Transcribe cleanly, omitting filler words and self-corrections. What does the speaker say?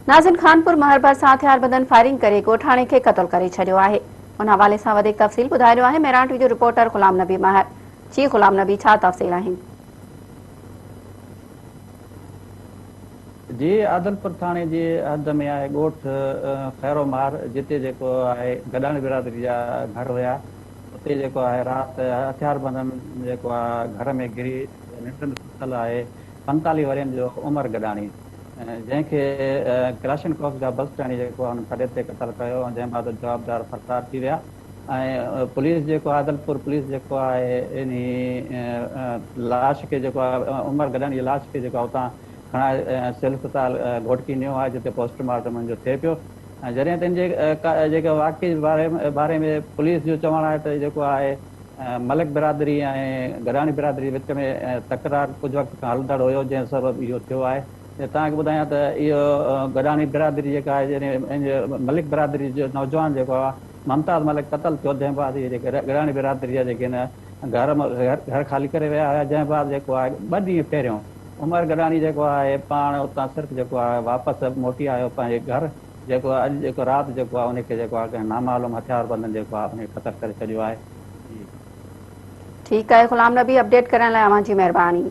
नाज़िन खानपुर महरबत सां हथियारबंदनि फायरिंग करे ॻोठाणे खे क़तल करे छॾियो आहे। उन हवाले सां वधीक तफ़सील ॿुधाए रहियो आहे मेरान टीवी जो रिपोर्टर ग़ुलाम नबी महर। जी ग़ुलाम नबी, छा तफ़सील आहिनि? जी, आदलपुर थाणे जी हद में आहे ॻोठ खैरो मार, जिते जेको आहे गॾाणी बिरादरी जा घर हुया। उते जेको आहे राति हथियारबंदनि जेको आहे घर में घिरी निंड में सुतल आहे 45 वरनि जो उमर गॾाणी, जंहिंखे क्लाशनकॉफ जा बस स्टैंड जेको आहे खॾे ते क़तल कयो, जंहिं बाद जवाबदार फरार थी विया। ऐं पुलिस जेको आहे आदलपुर पुलिस जेको आहे इन लाश खे जेको आहे उमर गॾाणी जी लाश खे जेको आहे उतां खणाए सिविल अस्पताल घोटकी नियो आहे, जिते पोस्टमार्टम जो थिए पियो। ऐं जॾहिं तंहिंजे जेके वाक़ई बारे में पुलिस जो चवणु आहे त जेको आहे मलिक बिरादरी ऐं गॾाणी बिरादरी विच में तकरार कुझु वक़्तु खां हलंदड़ हुयो, जंहिं सबबु इहो थियो आहे। तव्हांखे ॿुधायां त इहो गॾाणी बिरादरी जेका आहे जॾहिं मलिक बिरादरी जो नौजवान जेको आहे मुमताज़ मलिक क़तल थियो, जंहिं बाद इहे जेके गॾाणी बिरादरी जा जेके घर ख़ाली करे विया हुया, जंहिं बाद जेको आहे 2 ॾींहं पहिरियों उमर गॾाणी जेको आहे पाण उतां सिर्फ़ु जेको आहे वापसि मोटी आयो पंहिंजे घर, जेको आहे अॼु जेको राति जेको आहे उनखे जेको आहे नामालूम हथियारबंदनि जेको आहे उनखे क़तल करे छॾियो आहे। ठीकु आहे ग़ुलाम नबी, अपडेट करण लाइ अव्हां जी महिरबानी।